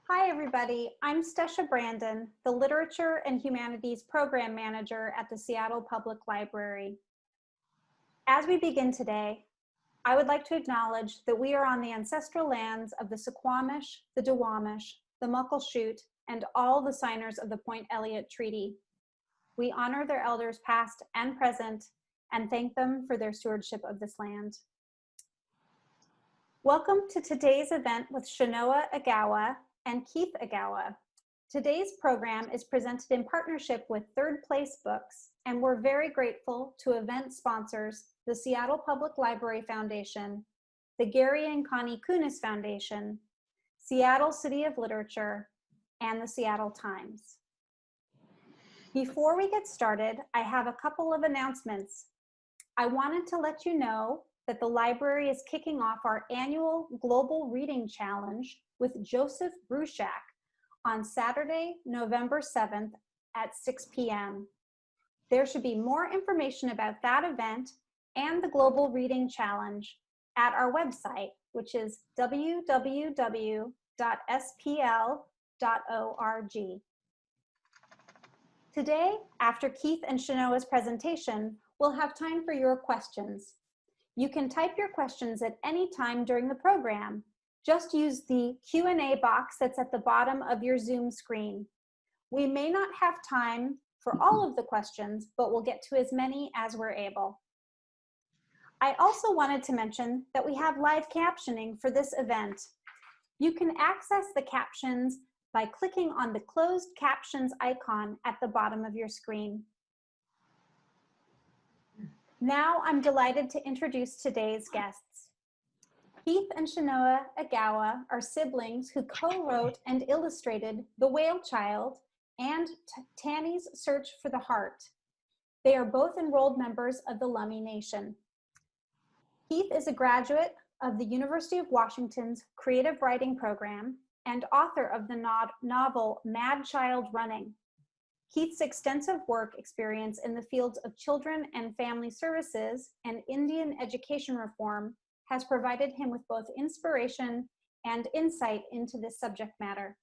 Hi, everybody. I'm Stesha Brandon, the Literature and Humanities Program Manager at the Seattle Public Library. As we begin today, I would like to acknowledge that we are on the ancestral lands of the Suquamish, the Duwamish, the Muckleshoot, and all the signers of the Point Elliott Treaty. We honor their elders past and present and thank them for their stewardship of this land. Welcome to today's event with Shanoa Agawa and Keith Agawa. Today's program is presented in partnership with Third Place Books, and we're very grateful to event sponsors, the Seattle Public Library Foundation, the Gary and Connie Kunis Foundation, Seattle City of Literature, and the Seattle Times. Before we get started, I have a couple of announcements. I wanted to let you know that the library is kicking off our annual Global Reading Challenge with Joseph Bruchac on Saturday, November 7th at 6 p.m. There should be more information about that event and the Global Reading Challenge at our website, which is www.spl.org. Today, after Keith and Shanoa's presentation, we'll have time for your questions. You can type your questions at any time during the program. Just use the Q&A box that's at the bottom of your Zoom screen. We may not have time for all of the questions, but we'll get to as many as we're able. I also wanted to mention that we have live captioning for this event. You can access the captions by clicking on the closed captions icon at the bottom of your screen. Now I'm delighted to introduce today's guests. Keith and Shanoa Agawa are siblings who co-wrote and illustrated The Whale Child and Tanny's Search for the Heart. They are both enrolled members of the Lummi Nation. Keith is a graduate of the University of Washington's Creative Writing Program and author of the novel Mad Child Running. Keith's extensive work experience in the fields of children and family services and Indian education reform has provided him with both inspiration and insight into this subject matter.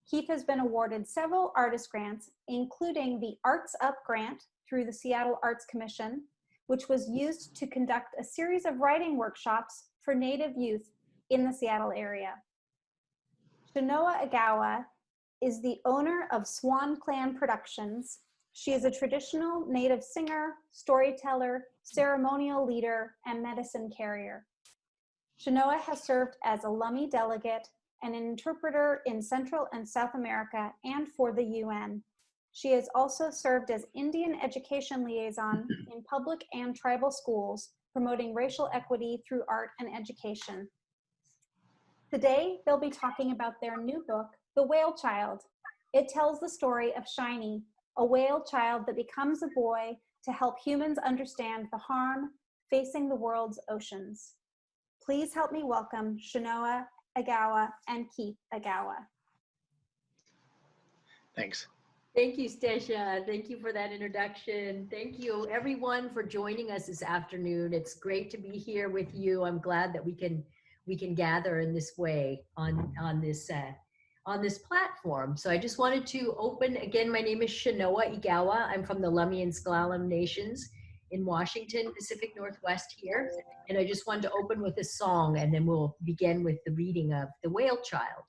Keith has been awarded several artist grants, including the Arts Up grant through the Seattle Arts Commission, which was used to conduct a series of writing workshops for Native youth in the Seattle area. Shanoa Agawa is the owner of Swan Clan Productions. She is a traditional Native singer, storyteller, ceremonial leader, and medicine carrier. Shanoa has served as a Lummi delegate and an interpreter in Central and South America and for the UN. She has also served as Indian education liaison in public and tribal schools, promoting racial equity through art and education. Today, they'll be talking about their new book, The Whale Child. It tells the story of Shiny, a whale child that becomes a boy to help humans understand the harm facing the world's oceans. Please help me welcome Shanoa Agawa and Keith Agawa. Thanks. Thank you, Stesha. Thank you for that introduction. Thank you, everyone, for joining us this afternoon. It's great to be here with you. I'm glad that we can gather in this way on this platform. So I just wanted to open again. My name is Shanoa Agawa. I'm from the Lummi and S'Klallam Nations in Washington, Pacific Northwest here. And I just wanted to open with a song, and then we'll begin with the reading of The Whale Child.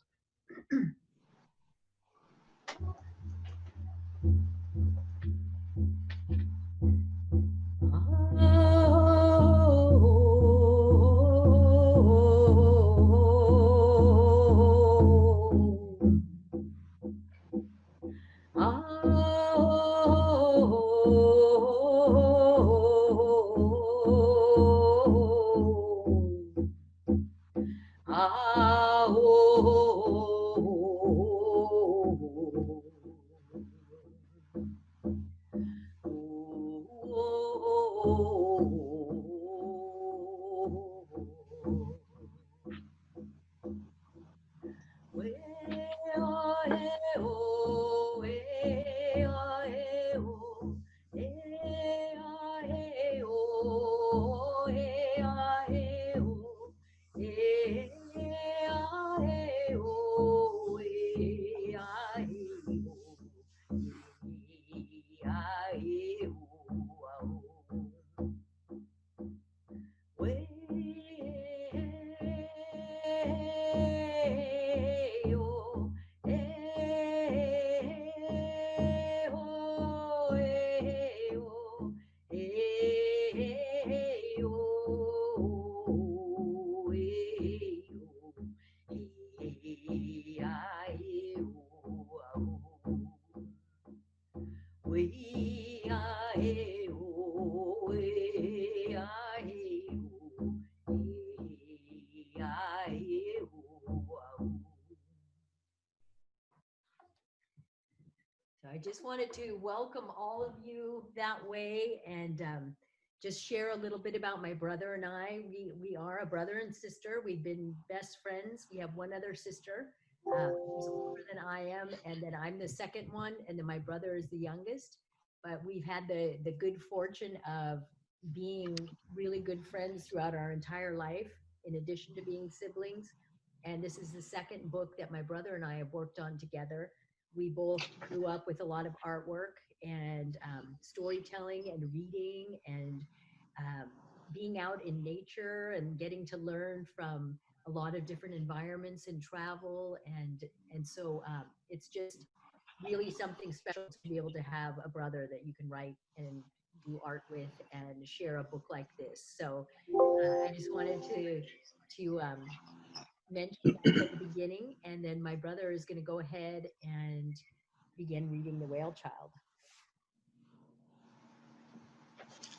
I just wanted to welcome all of you that way and just share a little bit about my brother and I. We are a brother and sister. We've been best friends. We have one other sister who's older than I am, and then I'm the second one, and then my brother is the youngest. But we've had the good fortune of being really good friends throughout our entire life, in addition to being siblings. And this is the second book that my brother and I have worked on together. We both grew up with a lot of artwork and storytelling and reading and being out in nature and getting to learn from a lot of different environments and travel. And so it's just really something special to be able to have a brother that you can write and do art with and share a book like this. So I just wanted to mention that at the beginning, and then my brother is going to go ahead and begin reading The Whale Child.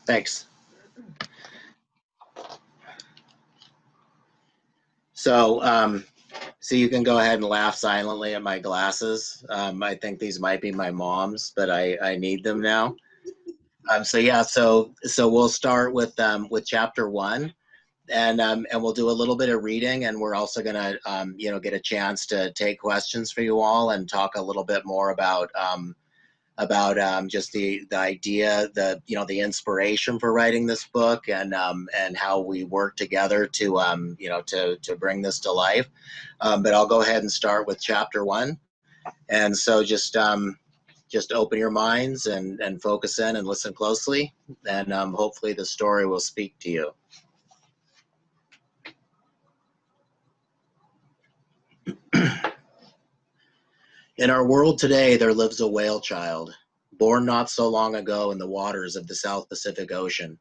Thanks. So you can go ahead and laugh silently at my glasses. I think these might be my mom's, but I need them now. So we'll start with chapter 1. And we'll do a little bit of reading, and we're also gonna get a chance to take questions for you all and talk a little bit more about just the idea, the inspiration for writing this book, and how we work together to bring this to life. But I'll go ahead and start with chapter 1, and so just open your minds and focus in and listen closely, and hopefully the story will speak to you. In our world today, there lives a whale child, born not so long ago in the waters of the South Pacific Ocean.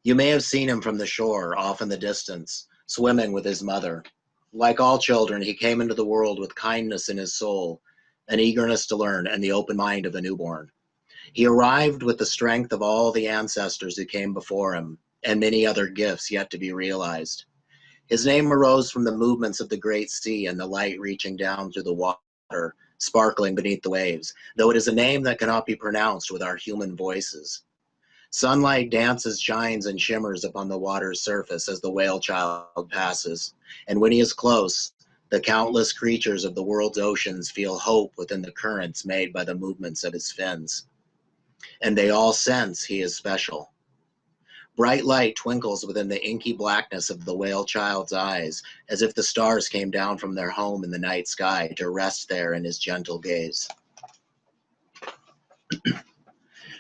You may have seen him from the shore, off in the distance, swimming with his mother. Like all children, he came into the world with kindness in his soul, an eagerness to learn, and the open mind of a newborn. He arrived with the strength of all the ancestors who came before him, and many other gifts yet to be realized. His name arose from the movements of the great sea and the light reaching down through the water, sparkling beneath the waves, though it is a name that cannot be pronounced with our human voices. Sunlight dances, shines, and shimmers upon the water's surface as the whale child passes, and when he is close, the countless creatures of the world's oceans feel hope within the currents made by the movements of his fins. And they all sense he is special. Bright light twinkles within the inky blackness of the whale child's eyes, as if the stars came down from their home in the night sky to rest there in his gentle gaze.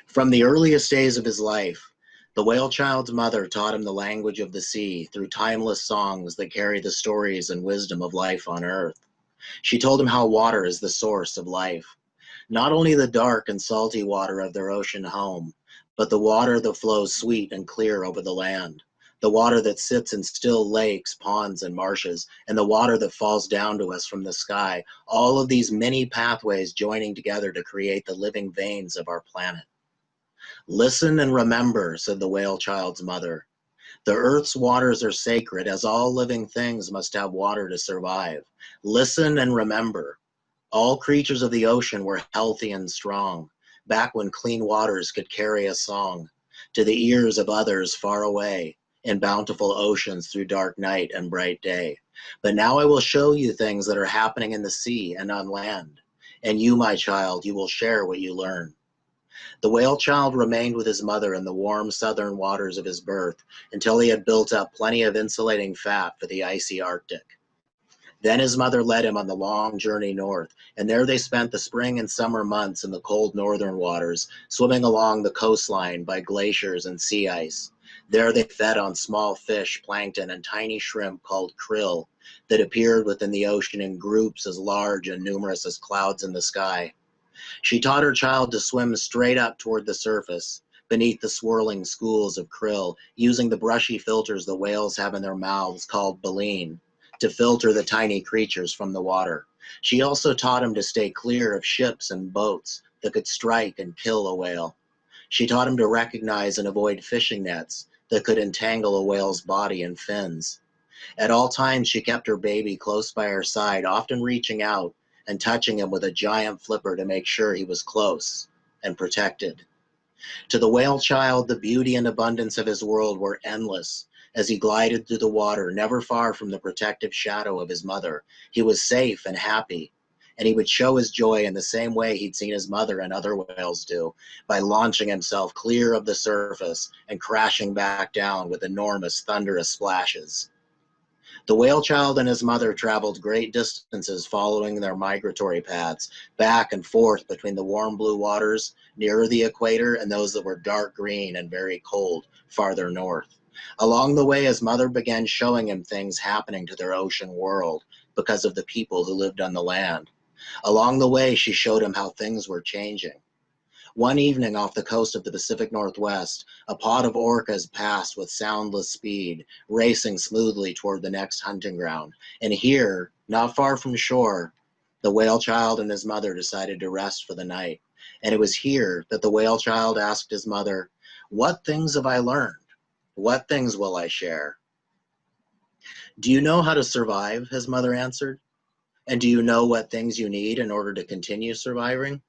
From the earliest days of his life, the whale child's mother taught him the language of the sea through timeless songs that carry the stories and wisdom of life on earth. She told him how water is the source of life, not only the dark and salty water of their ocean home, but the water that flows sweet and clear over the land, the water that sits in still lakes, ponds, and marshes, and the water that falls down to us from the sky, all of these many pathways joining together to create the living veins of our planet. Listen and remember, said the whale child's mother. The earth's waters are sacred, as all living things must have water to survive. Listen and remember. All creatures of the ocean were healthy and strong, back when clean waters could carry a song to the ears of others far away in bountiful oceans through dark night and bright day. But now I will show you things that are happening in the sea and on land. And you, my child, you will share what you learn. The whale child remained with his mother in the warm southern waters of his birth until he had built up plenty of insulating fat for the icy Arctic. Then his mother led him on the long journey north, and there they spent the spring and summer months in the cold northern waters, swimming along the coastline by glaciers and sea ice. There they fed on small fish, plankton, and tiny shrimp called krill that appeared within the ocean in groups as large and numerous as clouds in the sky. She taught her child to swim straight up toward the surface, beneath the swirling schools of krill, using the brushy filters the whales have in their mouths called baleen, to filter the tiny creatures from the water. She also taught him to stay clear of ships and boats that could strike and kill a whale. She taught him to recognize and avoid fishing nets that could entangle a whale's body and fins. At all times, she kept her baby close by her side, often reaching out and touching him with a giant flipper to make sure he was close and protected. To the whale child, the beauty and abundance of his world were endless. As he glided through the water, never far from the protective shadow of his mother, he was safe and happy. And he would show his joy in the same way he'd seen his mother and other whales do, by launching himself clear of the surface and crashing back down with enormous, thunderous splashes. The whale child and his mother traveled great distances following their migratory paths, back and forth between the warm blue waters nearer the equator and those that were dark green and very cold farther north. Along the way, his mother began showing him things happening to their ocean world because of the people who lived on the land. Along the way, she showed him how things were changing. One evening off the coast of the Pacific Northwest, a pod of orcas passed with soundless speed, racing smoothly toward the next hunting ground. And here, not far from shore, the whale child and his mother decided to rest for the night. And it was here that the whale child asked his mother, "What things have I learned? What things will I share?" "Do you know how to survive?" his mother answered. "And do you know what things you need in order to continue surviving?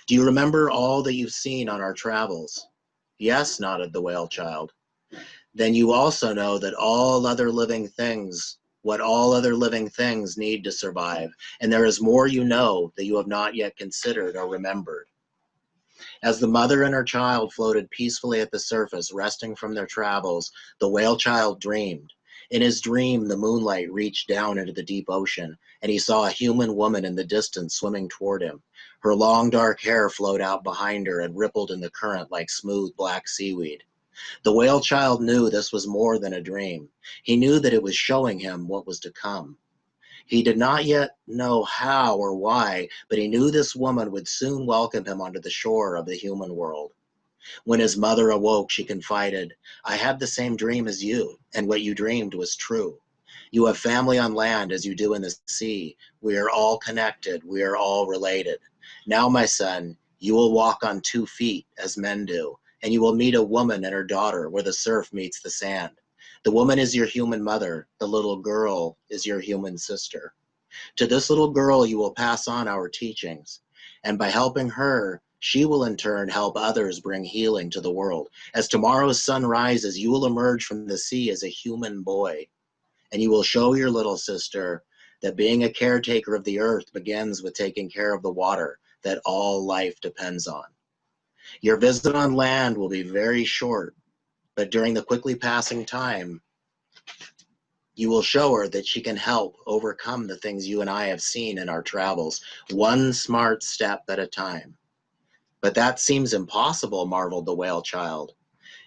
Do you remember all that you've seen on our travels?" "Yes," nodded the whale child. "Then you also know that what all other living things need to survive, and there is more you know that you have not yet considered or remembered." As the mother and her child floated peacefully at the surface, resting from their travels, the whale child dreamed. In his dream, the moonlight reached down into the deep ocean, and he saw a human woman in the distance swimming toward him. Her long dark hair flowed out behind her and rippled in the current like smooth black seaweed. The whale child knew this was more than a dream. He knew that it was showing him what was to come. He did not yet know how or why, but he knew this woman would soon welcome him onto the shore of the human world. When his mother awoke, she confided, "I had the same dream as you, and what you dreamed was true. You have family on land as you do in the sea. We are all connected. We are all related. Now, my son, you will walk on 2 feet as men do, and you will meet a woman and her daughter where the surf meets the sand. The woman is your human mother. The little girl is your human sister. To this little girl, you will pass on our teachings, and by helping her, she will in turn help others bring healing to the world. As tomorrow's sun rises, you will emerge from the sea as a human boy, and you will show your little sister that being a caretaker of the earth begins with taking care of the water that all life depends on. Your visit on land will be very short, but during the quickly passing time, you will show her that she can help overcome the things you and I have seen in our travels, one smart step at a time." "But that seems impossible," marveled the whale child.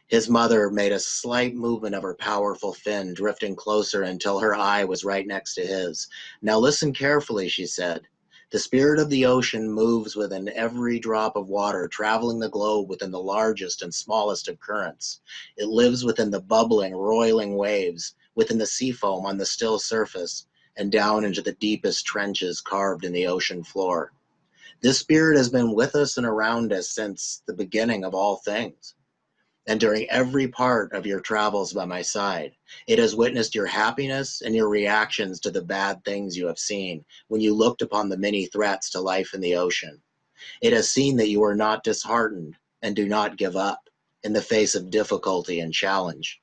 His mother made a slight movement of her powerful fin, drifting closer until her eye was right next to his. "Now listen carefully," she said. "The spirit of the ocean moves within every drop of water, traveling the globe within the largest and smallest of currents. It lives within the bubbling, roiling waves, within the sea foam on the still surface, and down into the deepest trenches carved in the ocean floor. This spirit has been with us and around us since the beginning of all things. And during every part of your travels by my side, it has witnessed your happiness and your reactions to the bad things you have seen when you looked upon the many threats to life in the ocean. It has seen that you are not disheartened and do not give up in the face of difficulty and challenge.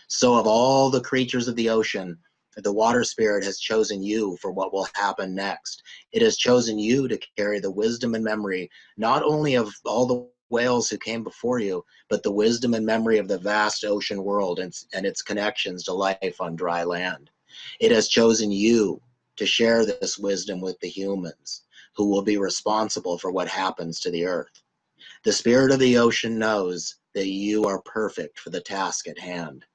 So of all the creatures of the ocean, the water spirit has chosen you for what will happen next. It has chosen you to carry the wisdom and memory, not only of all the whales who came before you, but the wisdom and memory of the vast ocean world and its connections to life on dry land. It has chosen you to share this wisdom with the humans, who will be responsible for what happens to the earth. The spirit of the ocean knows that you are perfect for the task at hand."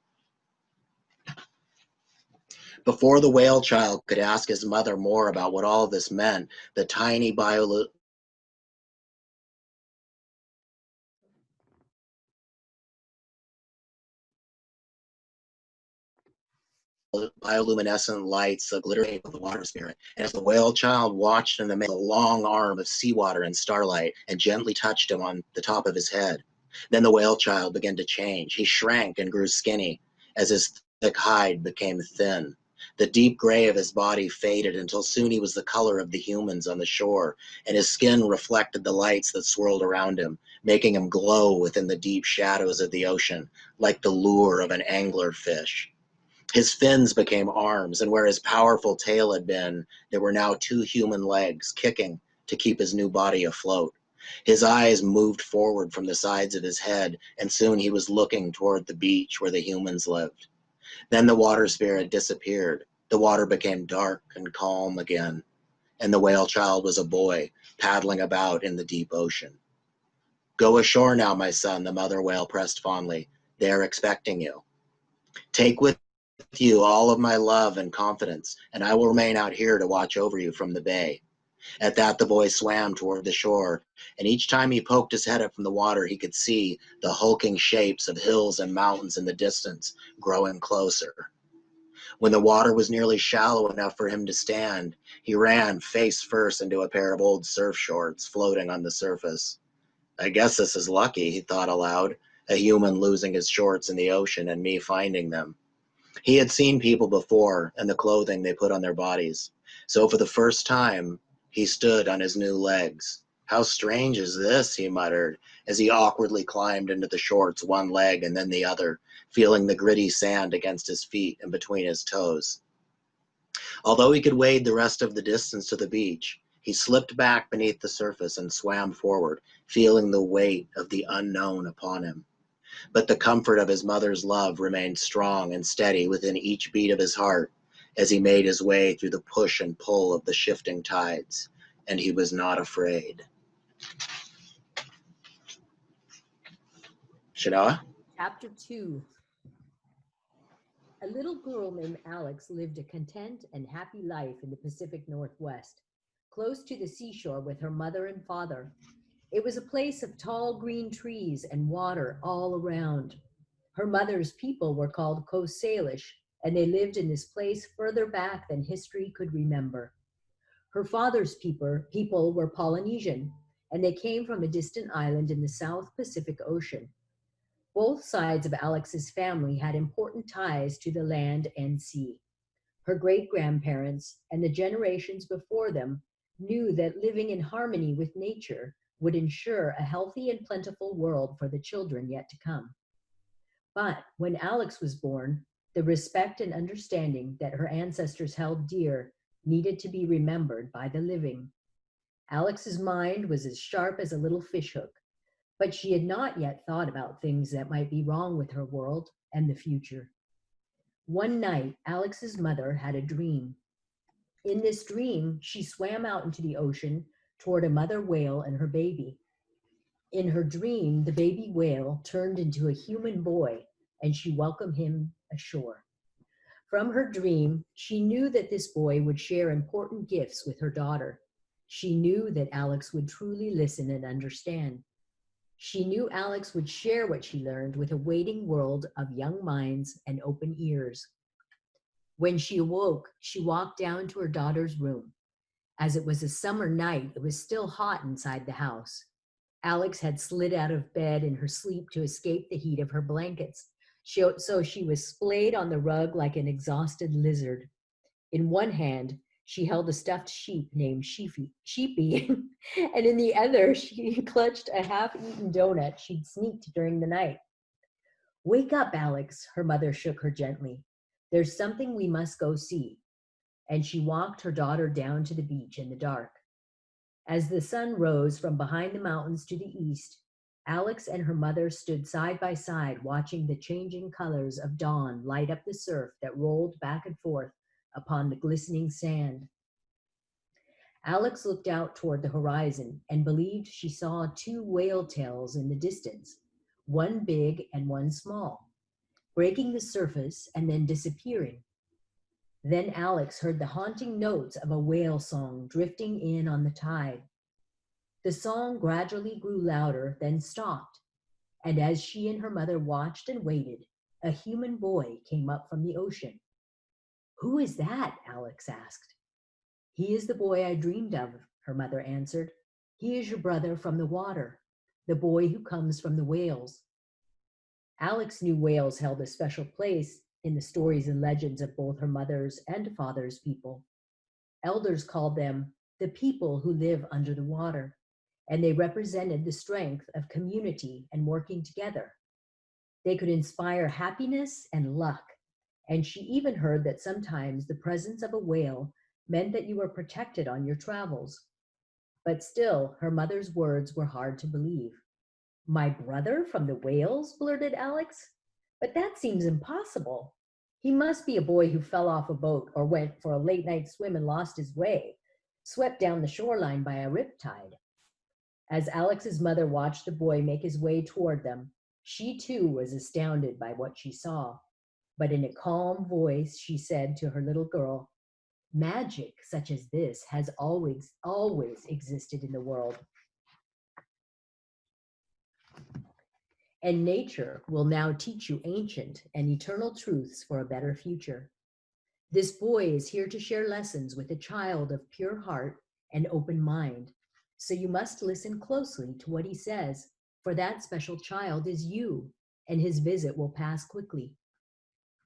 Before the whale child could ask his mother more about what all this meant, the tiny bioluminescent lights glittering of the water spirit. And as the whale child watched him, made a long arm of seawater and starlight and gently touched him on the top of his head. Then the whale child began to change. He shrank and grew skinny as his thick hide became thin. The deep gray of his body faded until soon he was the color of the humans on the shore, and his skin reflected the lights that swirled around him, making him glow within the deep shadows of the ocean, like the lure of an angler fish. His fins became arms, and where his powerful tail had been, there were now two human legs kicking to keep his new body afloat. His eyes moved forward from the sides of his head, and soon he was looking toward the beach where the humans lived. Then the water spirit disappeared. The water became dark and calm again, and the whale child was a boy paddling about in the deep ocean. Go ashore now, my son, the mother whale pressed fondly. They are expecting you. Take with you all of my love and confidence, and I will remain out here to watch over you from the bay. At that, the boy swam toward the shore, and each time he poked his head up from the water, he could see the hulking shapes of hills and mountains in the distance growing closer. When the water was nearly shallow enough for him to stand, he ran face first into a pair of old surf shorts floating on the surface. I guess this is lucky, he thought aloud, a human losing his shorts in the ocean and me finding them. He had seen people before and the clothing they put on their bodies. So for the first time, he stood on his new legs. How strange is this, he muttered, as he awkwardly climbed into the shorts, one leg and then the other, feeling the gritty sand against his feet and between his toes. Although he could wade the rest of the distance to the beach, he slipped back beneath the surface and swam forward, feeling the weight of the unknown upon him. But the comfort of his mother's love remained strong and steady within each beat of his heart as he made his way through the push and pull of the shifting tides, and he was not afraid. Shanoa? Chapter 2. A little girl named Alex lived a content and happy life in the Pacific Northwest, close to the seashore with her mother and father. It was a place of tall green trees and water all around. Her mother's people were called Coast Salish, and they lived in this place further back than history could remember. Her father's people were Polynesian, and they came from a distant island in the South Pacific Ocean. Both sides of Alex's family had important ties to the land and sea. Her great-grandparents and the generations before them knew that living in harmony with nature would ensure a healthy and plentiful world for the children yet to come. But when Alex was born, the respect and understanding that her ancestors held dear needed to be remembered by the living. Alex's mind was as sharp as a little fishhook, but she had not yet thought about things that might be wrong with her world and the future. One night, Alex's mother had a dream. In this dream, she swam out into the ocean toward a mother whale and her baby. In her dream, the baby whale turned into a human boy, and she welcomed him ashore. From her dream, she knew that this boy would share important gifts with her daughter. She knew that Alex would truly listen and understand. She knew Alex would share what she learned with a waiting world of young minds and open ears. When she awoke, she walked down to her daughter's room. As it was a summer night, it was still hot inside the house. Alex had slid out of bed in her sleep to escape the heat of her blankets, so she was splayed on the rug like an exhausted lizard. In one hand, she held a stuffed sheep named Sheepy, and in the other, she clutched a half-eaten donut she'd sneaked during the night. "Wake up, Alex," her mother shook her gently. "There's something we must go see." And she walked her daughter down to the beach in the dark. As the sun rose from behind the mountains to the east, Alex and her mother stood side by side watching the changing colors of dawn light up the surf that rolled back and forth upon the glistening sand. Alex looked out toward the horizon and believed she saw two whale tails in the distance, one big and one small, breaking the surface and then disappearing. Then Alex heard the haunting notes of a whale song drifting in on the tide. The song gradually grew louder, then stopped, and as she and her mother watched and waited, a human boy came up from the ocean. "Who is that?" Alex asked. "He is the boy I dreamed of," her mother answered. "He is your brother from the water, the boy who comes from the whales." Alex knew whales held a special place in the stories and legends of both her mother's and father's people. Elders called them the people who live under the water, and they represented the strength of community and working together. They could inspire happiness and luck, and she even heard that sometimes the presence of a whale meant that you were protected on your travels. But still, her mother's words were hard to believe. My brother from the whales, blurted Alex. But that seems impossible. He must be a boy who fell off a boat or went for a late night swim and lost his way, swept down the shoreline by a riptide. As Alex's mother watched the boy make his way toward them, she too was astounded by what she saw. But in a calm voice, she said to her little girl, magic such as this has always existed in the world. And nature will now teach you ancient and eternal truths for a better future. This boy is here to share lessons with a child of pure heart and open mind. So you must listen closely to what he says, for that special child is you, and his visit will pass quickly.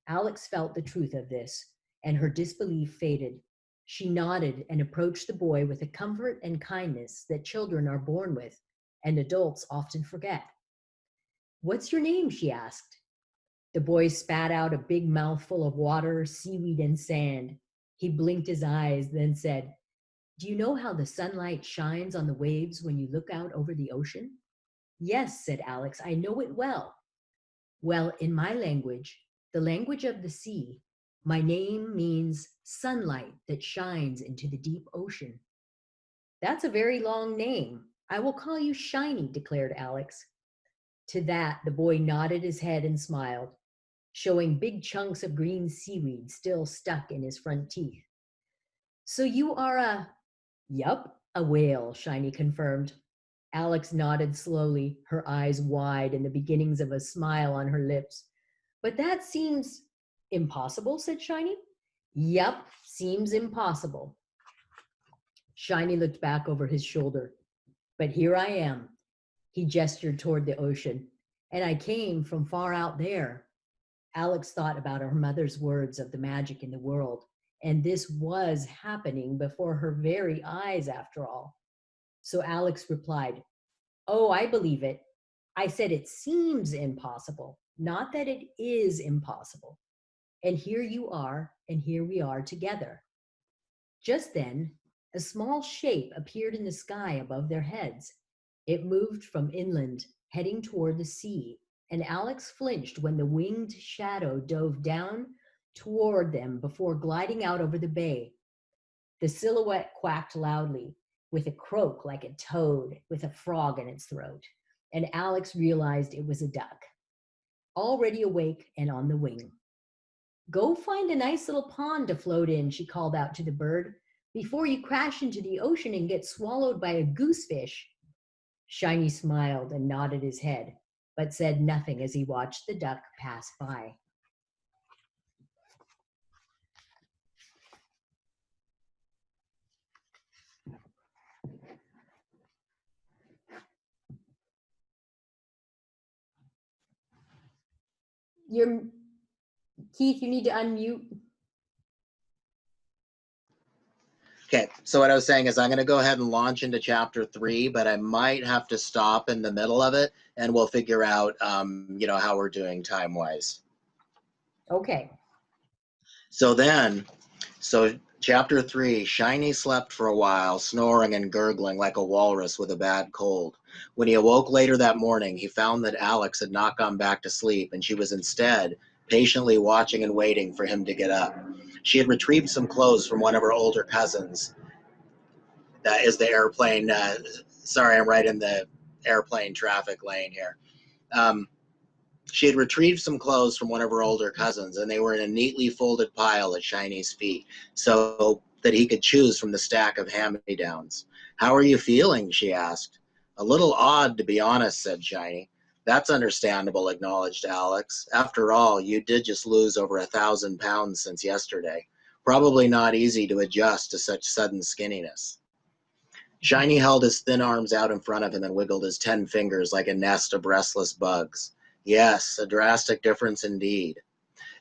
Alex felt the truth of this, and her disbelief faded. She nodded and approached the boy with a comfort and kindness that children are born with, and adults often forget. What's your name? She asked. The boy spat out a big mouthful of water, seaweed, and sand. He blinked his eyes, then said, do you know how the sunlight shines on the waves when you look out over the ocean? Yes, said Alex, I know it well. Well, in my language, the language of the sea, my name means sunlight that shines into the deep ocean. That's a very long name. I will call you Shiny, declared Alex. To that, the boy nodded his head and smiled, showing big chunks of green seaweed still stuck in his front teeth. So you are a... Yup, a whale, Shiny confirmed. Alex nodded slowly, her eyes wide and the beginnings of a smile on her lips. But that seems impossible, said Shiny. Yup, seems impossible. Shiny looked back over his shoulder. But here I am. He gestured toward the ocean. And I came from far out there. Alex thought about her mother's words of the magic in the world. And this was happening before her very eyes, after all. So Alex replied, oh, I believe it. I said it seems impossible, not that it is impossible. And here you are, and here we are together. Just then, a small shape appeared in the sky above their heads. It moved from inland, heading toward the sea, and Alex flinched when the winged shadow dove down toward them before gliding out over the bay. The silhouette quacked loudly, with a croak like a toad with a frog in its throat, and Alex realized it was a duck, already awake and on the wing. Go find a nice little pond to float in, she called out to the bird, before you crash into the ocean and get swallowed by a goosefish. Shiny smiled and nodded his head, but said nothing as he watched the duck pass by. Keith, you need to unmute. Okay, so what I was saying is I'm going to go ahead and launch into chapter 3, but I might have to stop in the middle of it, and we'll figure out, how we're doing time-wise. Okay. So chapter 3, Shiny slept for a while, snoring and gurgling like a walrus with a bad cold. When he awoke later that morning, he found that Alex had not gone back to sleep, and she was instead patiently watching and waiting for him to get up. She had retrieved some clothes from one of her older cousins. That is the airplane. Sorry, I'm right in the airplane traffic lane here. She had retrieved some clothes from one of her older cousins, and they were in a neatly folded pile at Shiny's feet, so that he could choose from the stack of hand-me-downs. How are you feeling? She asked. A little odd, to be honest, said Shiny. That's understandable, acknowledged Alex. After all, you did just lose over 1,000 pounds since yesterday. Probably not easy to adjust to such sudden skinniness. Shiny held his thin arms out in front of him and wiggled his 10 fingers like a nest of restless bugs. Yes, a drastic difference indeed.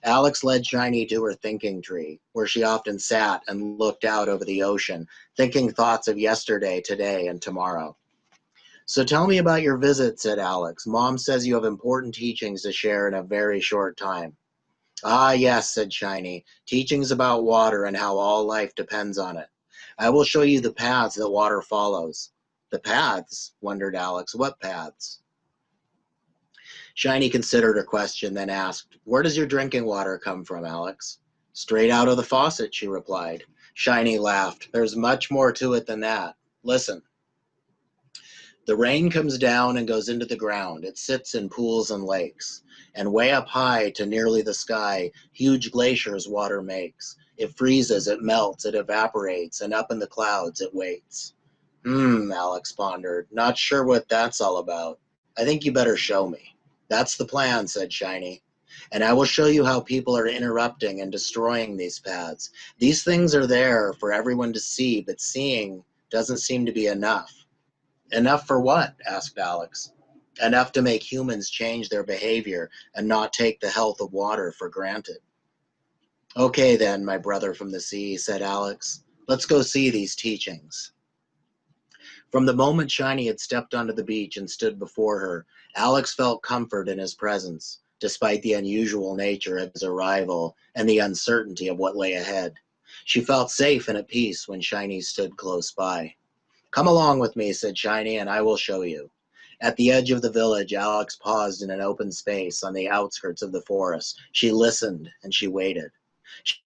Alex led Shiny to her thinking tree, where she often sat and looked out over the ocean, thinking thoughts of yesterday, today, and tomorrow. So tell me about your visit, said Alex. Mom says you have important teachings to share in a very short time. Ah, yes, said Shiny. Teachings about water and how all life depends on it. I will show you the paths that water follows. The paths? Wondered Alex. What paths? Shiny considered her question, then asked, Where does your drinking water come from, Alex? Straight out of the faucet, she replied. Shiny laughed. There's much more to it than that. Listen. The rain comes down and goes into the ground. It sits in pools and lakes. And way up high to nearly the sky, huge glaciers water makes. It freezes, it melts, it evaporates, and up in the clouds it waits. Alex pondered. Not sure what that's all about. I think you better show me. That's the plan, said Shiny. And I will show you how people are interrupting and destroying these paths. These things are there for everyone to see, but seeing doesn't seem to be enough. Enough for what? Asked Alex. Enough to make humans change their behavior and not take the health of water for granted. Okay then, my brother from the sea, said Alex. Let's go see these teachings. From the moment Shiny had stepped onto the beach and stood before her, Alex felt comfort in his presence, despite the unusual nature of his arrival and the uncertainty of what lay ahead. She felt safe and at peace when Shiny stood close by. Come along with me, said Shiny, and I will show you. At the edge of the village, Alex paused in an open space on the outskirts of the forest. She listened and she waited.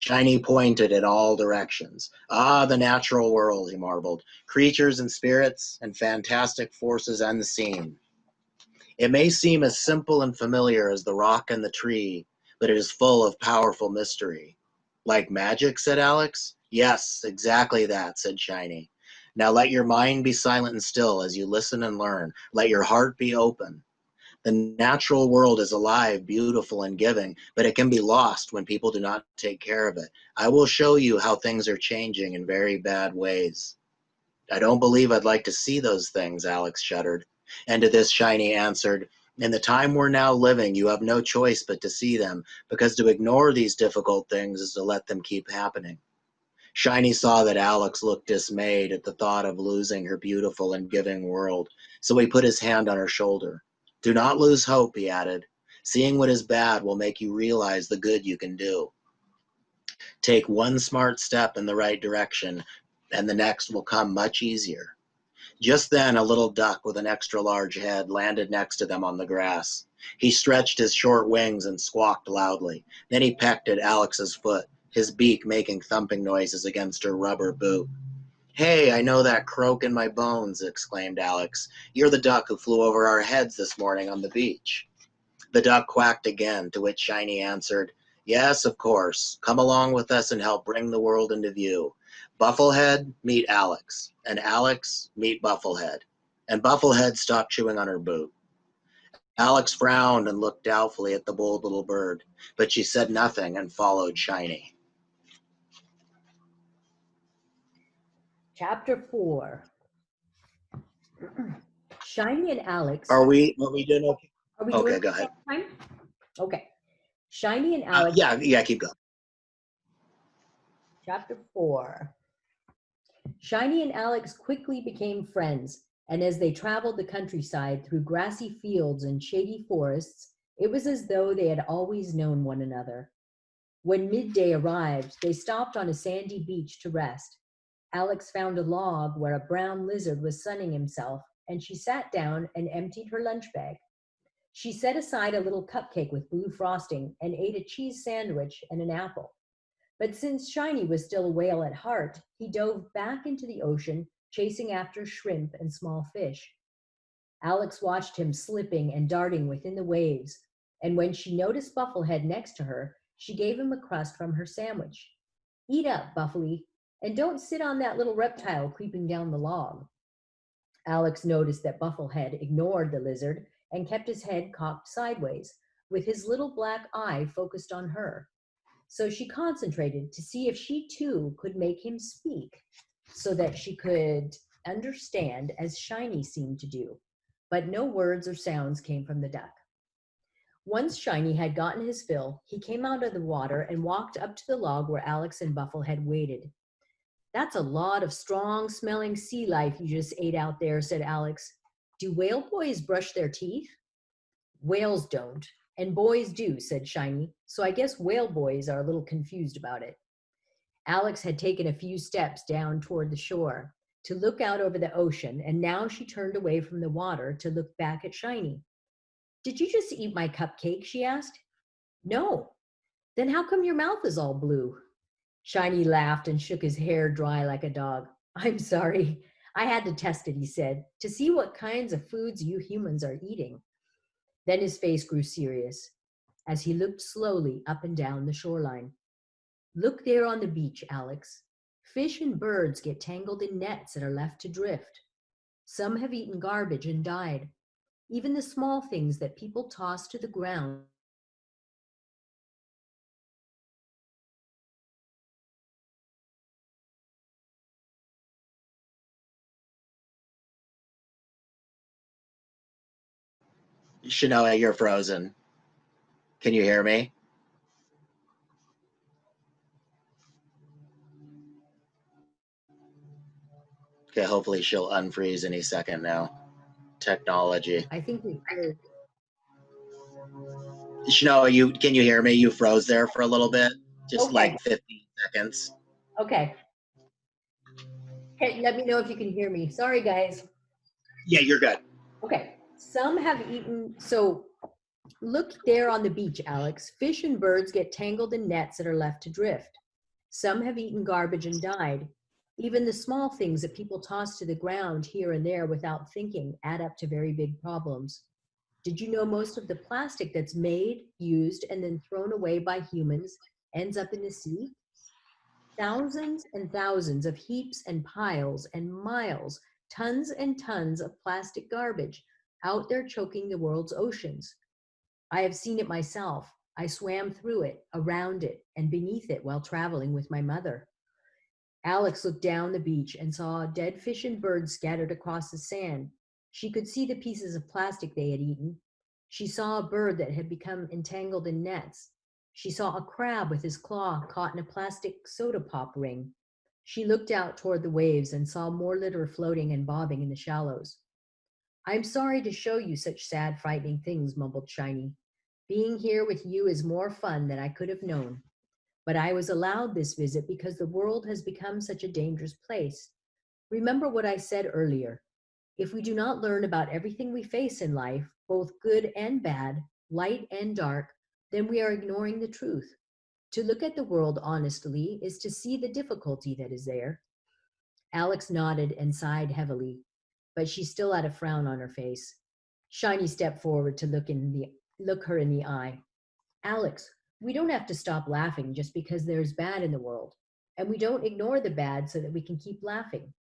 Shiny pointed in all directions. Ah, the natural world, he marveled. Creatures and spirits and fantastic forces unseen. It may seem as simple and familiar as the rock and the tree, but it is full of powerful mystery. Like magic, said Alex? Yes, exactly that, said Shiny. Now let your mind be silent and still as you listen and learn. Let your heart be open. The natural world is alive, beautiful, and giving, but it can be lost when people do not take care of it. I will show you how things are changing in very bad ways. I don't believe I'd like to see those things, Alex shuddered. And to this Shiny answered, in the time we're now living, you have no choice but to see them, because to ignore these difficult things is to let them keep happening. Shiny saw that Alex looked dismayed at the thought of losing her beautiful and giving world, so he put his hand on her shoulder. Do not lose hope, he added. Seeing what is bad will make you realize the good you can do. Take one smart step in the right direction, and the next will come much easier. Just then, a little duck with an extra large head landed next to them on the grass. He stretched his short wings and squawked loudly. Then he pecked at Alex's foot, his beak making thumping noises against her rubber boot. Hey, I know that croak in my bones, exclaimed Alex. You're the duck who flew over our heads this morning on the beach. The duck quacked again, to which Shiny answered, Yes, of course. Come along with us and help bring the world into view. Bufflehead, meet Alex. And Alex, meet Bufflehead. And Bufflehead stopped chewing on her boot. Alex frowned and looked doubtfully at the bold little bird, but she said nothing and followed Shiny. Chapter 4. Shiny and Alex. Are we doing okay? Are we Okay, doing go ahead. time? Okay. Shiny and Alex. Yeah, keep going. Chapter 4. Shiny and Alex quickly became friends, and as they traveled the countryside through grassy fields and shady forests, it was as though they had always known one another. When midday arrived, they stopped on a sandy beach to rest. Alex found a log where a brown lizard was sunning himself, and she sat down and emptied her lunch bag. She set aside a little cupcake with blue frosting and ate a cheese sandwich and an apple. But since Shiny was still a whale at heart, he dove back into the ocean, chasing after shrimp and small fish. Alex watched him slipping and darting within the waves, and when she noticed Bufflehead next to her, she gave him a crust from her sandwich. Eat up, Buffly, and don't sit on that little reptile creeping down the log. Alex noticed that Bufflehead ignored the lizard and kept his head cocked sideways, with his little black eye focused on her. So she concentrated to see if she too could make him speak, so that she could understand as Shiny seemed to do. But no words or sounds came from the duck. Once Shiny had gotten his fill, he came out of the water and walked up to the log where Alex and Buffle had waited. "That's a lot of strong-smelling sea life you just ate out there," said Alex. "Do whale boys brush their teeth?" "Whales don't, and boys do," said Shiny. "So I guess whale boys are a little confused about it." Alex had taken a few steps down toward the shore to look out over the ocean, and now she turned away from the water to look back at Shiny. "Did you just eat my cupcake?" she asked. "No." "Then how come your mouth is all blue?" Shiny laughed and shook his hair dry like a dog. "I'm sorry. I had to test it," he said, "to see what kinds of foods you humans are eating." Then his face grew serious as he looked slowly up and down the shoreline. "Look there on the beach, Alex. Fish and birds get tangled in nets and are left to drift. Some have eaten garbage and died. Even the small things that people toss to the ground Shanoa, you're frozen. Can you hear me? Okay, hopefully she'll unfreeze any second now. Technology. I think we heard. Shanoa, can you hear me? You froze there for a little bit, just Okay. like 15 seconds. Okay. Hey, let me know if you can hear me. Sorry, guys. Yeah, you're good. Okay. Some have eaten. So look there on the beach, Alex. Fish and birds get tangled in nets that are left to drift. Some have eaten garbage and died. Even the small things that people toss to the ground here and there without thinking add up to very big problems. Did you know most of the plastic that's made, used, and then thrown away by humans ends up in the sea? Thousands and thousands of heaps and piles and miles, tons and tons of plastic garbage out there choking the world's oceans. I have seen it myself. I swam through it, around it, and beneath it while traveling with my mother. Alex looked down the beach and saw dead fish and birds scattered across the sand. She could see the pieces of plastic they had eaten. She saw a bird that had become entangled in nets. She saw a crab with his claw caught in a plastic soda pop ring. She looked out toward the waves and saw more litter floating and bobbing in the shallows. "I'm sorry to show you such sad, frightening things," mumbled Shiny. "Being here with you is more fun than I could have known. But I was allowed this visit because the world has become such a dangerous place. Remember what I said earlier. If we do not learn about everything we face in life, both good and bad, light and dark, then we are ignoring the truth. To look at the world honestly is to see the difficulty that is there." Alex nodded and sighed heavily, but she still had a frown on her face. Shiny stepped forward to look her in the eye. "Alex, we don't have to stop laughing just because there's bad in the world, and we don't ignore the bad so that we can keep laughing.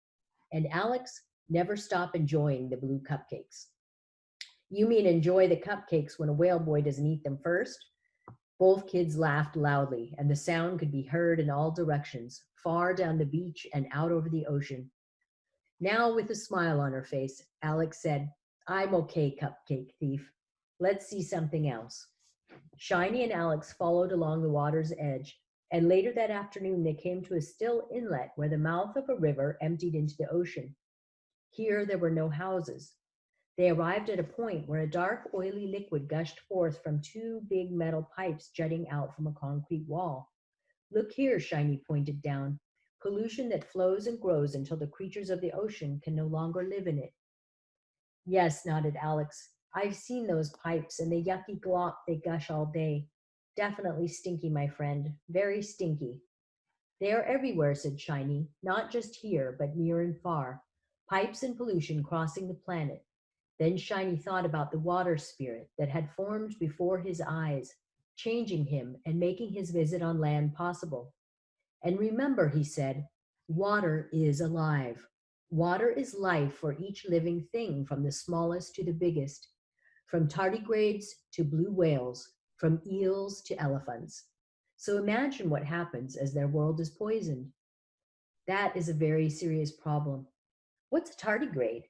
And Alex, never stop enjoying the blue cupcakes." "You mean enjoy the cupcakes when a whale boy doesn't eat them first?" Both kids laughed loudly, and the sound could be heard in all directions, far down the beach and out over the ocean. Now, with a smile on her face, Alex said, "I'm okay, cupcake thief. Let's see something else." Shiny and Alex followed along the water's edge, and later that afternoon they came to a still inlet where the mouth of a river emptied into the ocean. Here there were no houses. They arrived at a point where a dark, oily liquid gushed forth from two big metal pipes jutting out from a concrete wall. "Look here," Shiny pointed down. "Pollution that flows and grows until the creatures of the ocean can no longer live in it." "Yes," nodded Alex. "I've seen those pipes and the yucky glop they gush all day. Definitely stinky, my friend. Very stinky." "They are everywhere," said Shiny. "Not just here, but near and far. Pipes and pollution crossing the planet." Then Shiny thought about the water spirit that had formed before his eyes, changing him and making his visit on land possible. "And remember," he said, "water is alive. Water is life for each living thing, from the smallest to the biggest, from tardigrades to blue whales, from eels to elephants. So imagine what happens as their world is poisoned." "That is a very serious problem." "What's a tardigrade?"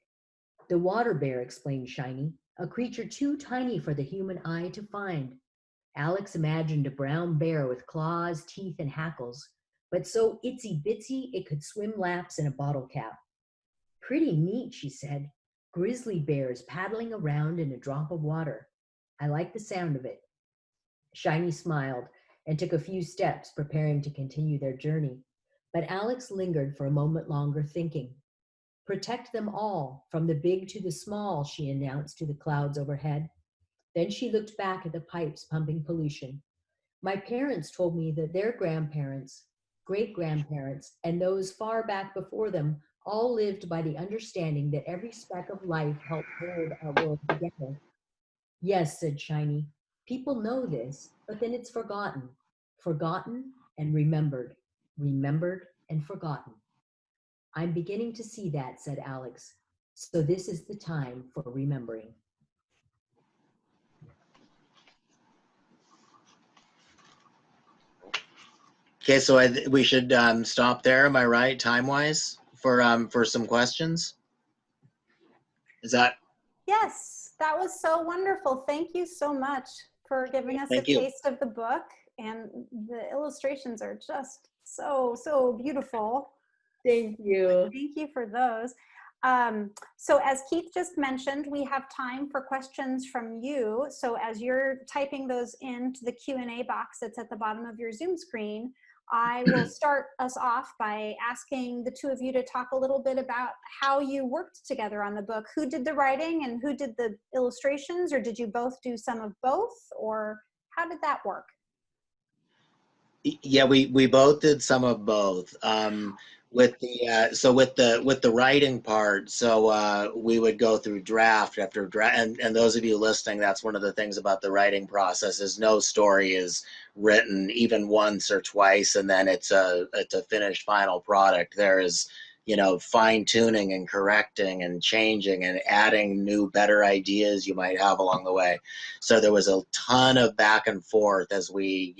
"The water bear," explained Shiny. a creature too tiny for the human eye to find. Alex imagined a brown bear with claws, teeth, and hackles, but so itsy bitsy it could swim laps in a bottle cap. Pretty neat, she said. Grizzly bears paddling around in a drop of water. I like the sound of it. Shiny smiled and took a few steps, preparing to continue their journey. But Alex lingered for a moment longer, thinking. Protect them all, from the big to the small, she announced to the clouds overhead. Then she looked back at the pipes pumping pollution. My parents told me that their grandparents, great grandparents, and those far back before them all lived by the understanding that every speck of life helped hold our world together. Yes, said Shiny. People know this, but then it's forgotten. Forgotten and remembered. Remembered and forgotten. I'm beginning to see that, said Alex. So this is the time for remembering. Okay, so we should stop there. Am I right, time-wise, for some questions? Is that? Yes, that was so wonderful. Thank you so much for giving us a Thank you. taste of the book. And the illustrations are just so, so beautiful. Thank you. Thank you for those. So as Keith just mentioned, we have time for questions from you. So as you're typing those into the Q&A box that's at the bottom of your Zoom screen, I will start us off by asking the two of you to talk a little bit about how you worked together on the book. Who did the writing and who did the illustrations, or did you both do some of both, or how did that work? Yeah, we both did some of both. With the writing part, so we would go through draft after draft, and those of you listening, that's one of the things about the writing process is no story is written even once or twice, and then it's a finished final product. There is, fine tuning and correcting and changing and adding new, better ideas you might have along the way. So there was a ton of back and forth as we,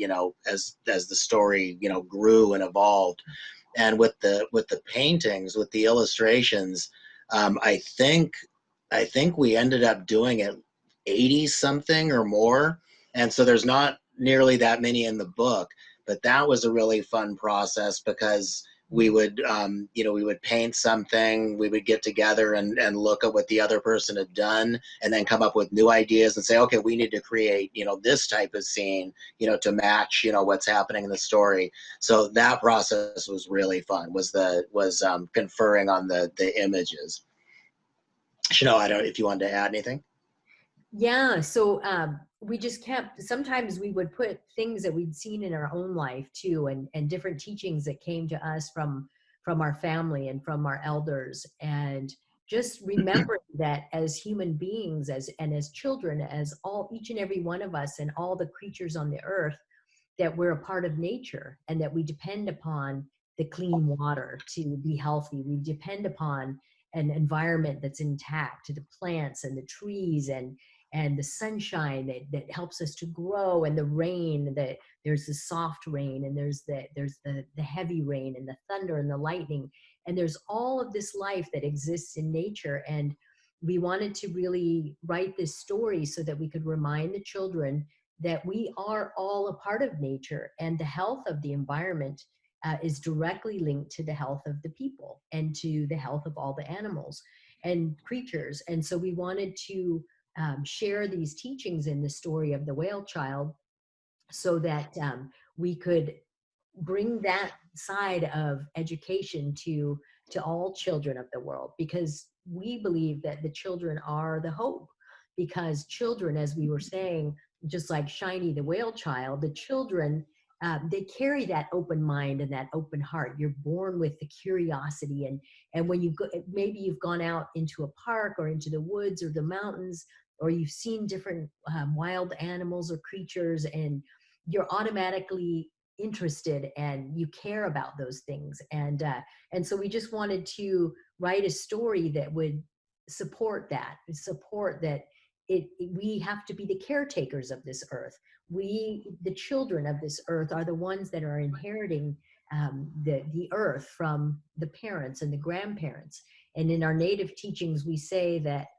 as the story, grew and evolved. And with the paintings, with the illustrations, I think we ended up doing it 80 something or more. And so there's not nearly that many in the book, but that was a really fun process because we would we would paint something, we would get together and look at what the other person had done and then come up with new ideas and say, okay, we need to create this type of scene to match what's happening in the story. So that process was really fun, was conferring on the images. Chanel, I don't know if you wanted to add anything. Yeah, so we just kept, sometimes we would put things that we'd seen in our own life too, and different teachings that came to us from our family and from our elders, and just remembering that as human beings, as children, as each and every one of us and all the creatures on the earth, that we're a part of nature and that we depend upon the clean water to be healthy. We depend upon an environment that's intact, the plants and the trees and the sunshine that helps us to grow, and the rain, that there's the soft rain, and there's the heavy rain, and the thunder and the lightning, and there's all of this life that exists in nature. And we wanted to really write this story so that we could remind the children that we are all a part of nature, and the health of the environment is directly linked to the health of the people and to the health of all the animals and creatures. And so we wanted to share these teachings in the story of the whale child so that we could bring that side of education to all children of the world, because we believe that the children are the hope. Because children, as we were saying, just like Shiny the whale child, the children, they carry that open mind and that open heart. You're born with the curiosity, and when you go, maybe you've gone out into a park or into the woods or the mountains, or you've seen different wild animals or creatures, and you're automatically interested and you care about those things. And so we just wanted to write a story that would support that we have to be the caretakers of this earth. We, the children of this earth, are the ones that are inheriting the earth from the parents and the grandparents. And in our native teachings, we say that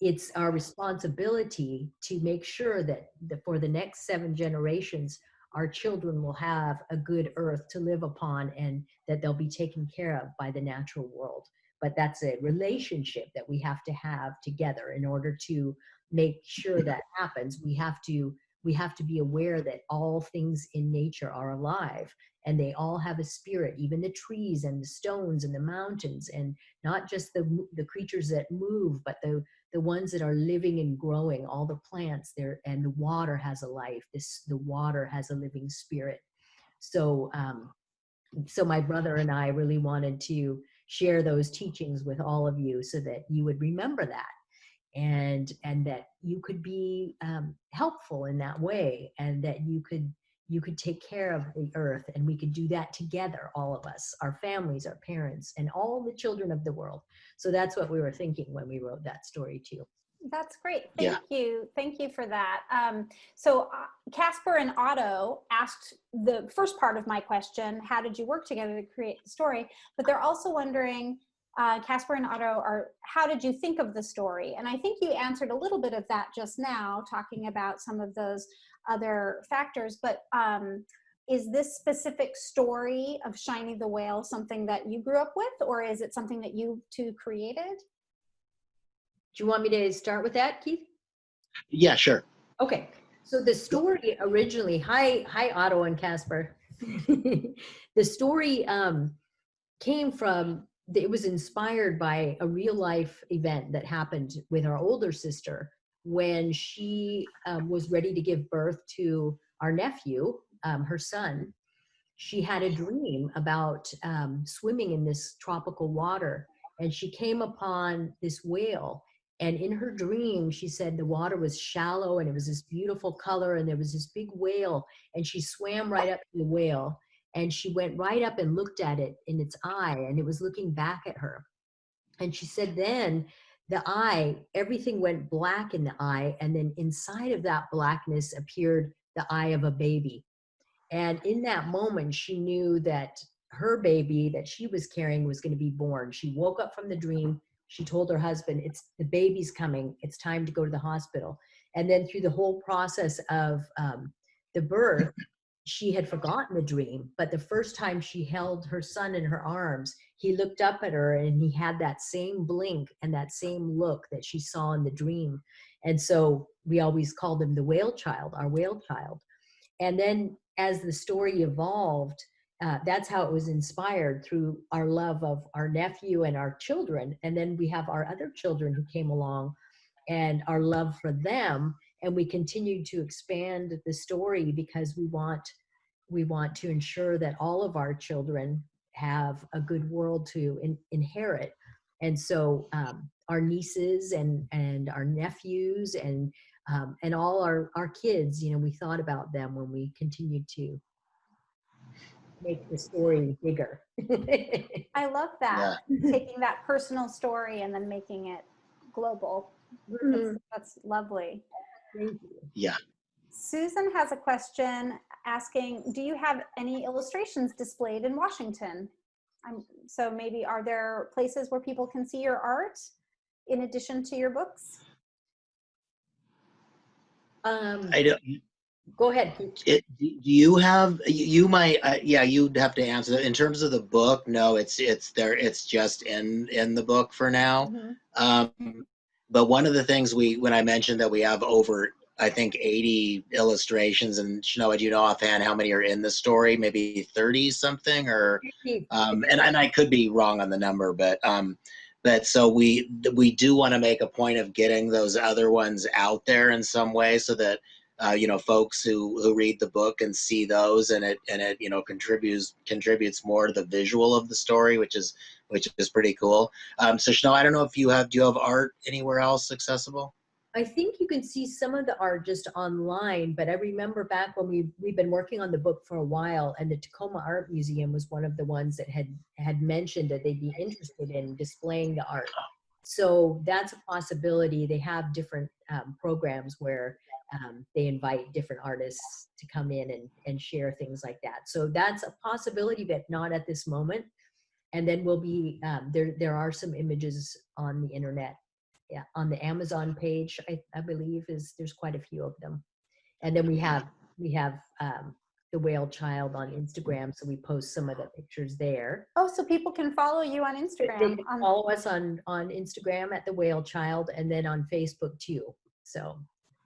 it's our responsibility to make sure that for the next 7 generations, our children will have a good earth to live upon, and that they'll be taken care of by the natural world. But that's a relationship that we have to have together in order to make sure that happens. We have to be aware that all things in nature are alive, and they all have a spirit, even the trees and the stones and the mountains, and not just the creatures that move, but the ones that are living and growing, all the plants there, and the water has a life. The water has a living spirit. So so my brother and I really wanted to share those teachings with all of you so that you would remember that, and that you could be helpful in that way, and that you could take care of the earth, and we could do that together, all of us, our families, our parents, and all the children of the world. So that's what we were thinking when we wrote that story too. That's great. Yeah. Thank you. Thank you for that. Casper and Otto asked the first part of my question, how did you work together to create the story? But they're also wondering, Casper and Otto, how did you think of the story? And I think you answered a little bit of that just now, talking about some of those other factors. But is this specific story of Shiny the Whale something that you grew up with, or is it something that you two created? Do you want me to start with that, Keith? Yeah, sure. Okay. So the story originally, hi Otto and Casper. The story came from, it was inspired by a real life event that happened with our older sister when she was ready to give birth to our nephew, her son. She had a dream about swimming in this tropical water, and she came upon this whale. And in her dream, she said the water was shallow and it was this beautiful color, and there was this big whale, and she swam right up to the whale, and she went right up and looked at it in its eye, and it was looking back at her. And she said then the eye, everything went black in the eye, and then inside of that blackness appeared the eye of a baby. And in that moment, she knew that her baby that she was carrying was going to be born. She woke up from the dream. She told her husband, the baby's coming. It's time to go to the hospital. And then through the whole process of the birth, she had forgotten the dream. But the first time she held her son in her arms, he looked up at her, and he had that same blink and that same look that she saw in the dream. And so we always called him the whale child, our whale child. And then as the story evolved, that's how it was inspired, through our love of our nephew and our children. And then we have our other children who came along, and our love for them. And we continued to expand the story because we want to ensure that all of our children have a good world to inherit. And so our nieces and our nephews and all our kids, we thought about them when we continued to make the story bigger. I love that. Taking that personal story and then making it global. That's lovely. Thank you. Yeah. Susan has a question asking, do you have any illustrations displayed in Washington? So maybe, are there places where people can see your art in addition to your books? I don't. Go ahead. Do you have? You might. Yeah, you'd have to answer that. In terms of the book, no, it's there. It's just in the book for now. Mm-hmm. But one of the things when I mentioned that we have over, I think, 80 illustrations, and Shanoa, do you know offhand how many are in the story? Maybe 30 something, or and I could be wrong on the number, but so we do want to make a point of getting those other ones out there in some way, so that folks who read the book and see those, and it contributes more to the visual of the story, which is pretty cool. So Shanoa, I don't know if do you have art anywhere else accessible? I think you can see some of the art just online, but I remember back when we've been working on the book for a while, and the Tacoma Art Museum was one of the ones that had mentioned that they'd be interested in displaying the art. So that's a possibility. They have different programs where they invite different artists to come in and share things like that. So that's a possibility, but not at this moment. And then we'll be, there are some images on the internet, yeah, on the Amazon page, I believe there's quite a few of them. And then we have the whale child on Instagram, so we post some of the pictures there. Oh, so people can follow you on They Instagram. can follow us on Instagram at the whale child, and then on Facebook too. So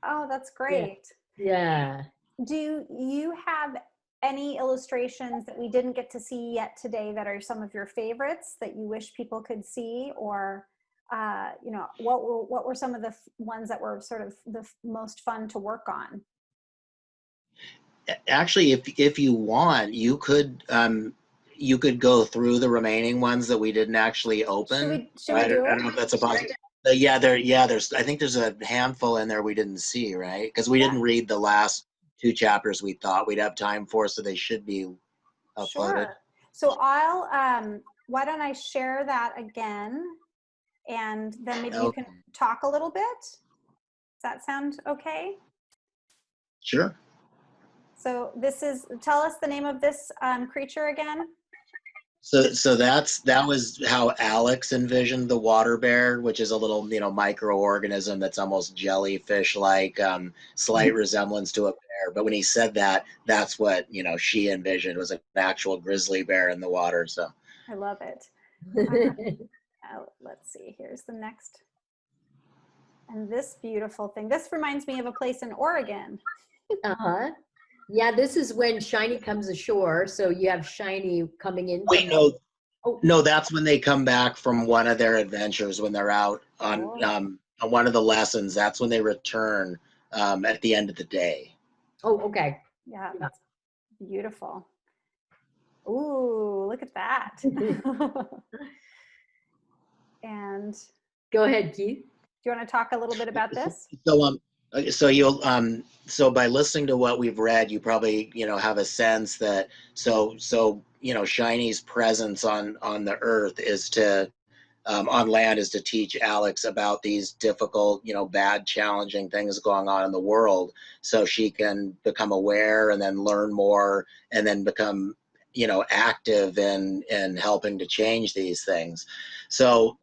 Oh, that's great. yeah. Do you have any illustrations that we didn't get to see yet today that are some of your favorites that you wish people could see? Or, you know, what were some of the ones that were sort of the most fun to work on? Actually, if you want, you could go through the remaining ones that we didn't actually open. Should we do I it? don't know if that's a possibility. There's I think there's a handful in there we didn't see, right? Because we didn't read the last two chapters we thought we'd have time for, so they should be uploaded. Sure. So I'll, why don't I share that again? And then maybe you can talk a little bit. Does that sound okay? Sure. So tell us the name of this creature again. So that was how Alex envisioned the water bear, which is a little, microorganism that's almost jellyfish-like, slight resemblance to a bear. But when he said that, that's what, she envisioned was an actual grizzly bear in the water. So I love it. Let's see, here's the next. And this beautiful thing, this reminds me of a place in Oregon. Uh-huh. Yeah, this is when Shiny comes ashore. So you have Shiny coming in. Wait, no, that's when they come back from one of their adventures, when they're out on one of the lessons. That's when they return at the end of the day. Oh, okay. Yeah, that's beautiful. Ooh, look at that. And go ahead, Keith. Do you want to talk a little bit about this? So by listening to what we've read, you probably have a sense that Shiny's presence on the earth is to on land is to teach Alex about these difficult, bad, challenging things going on in the world, so she can become aware and then learn more and then become active in helping to change these things. So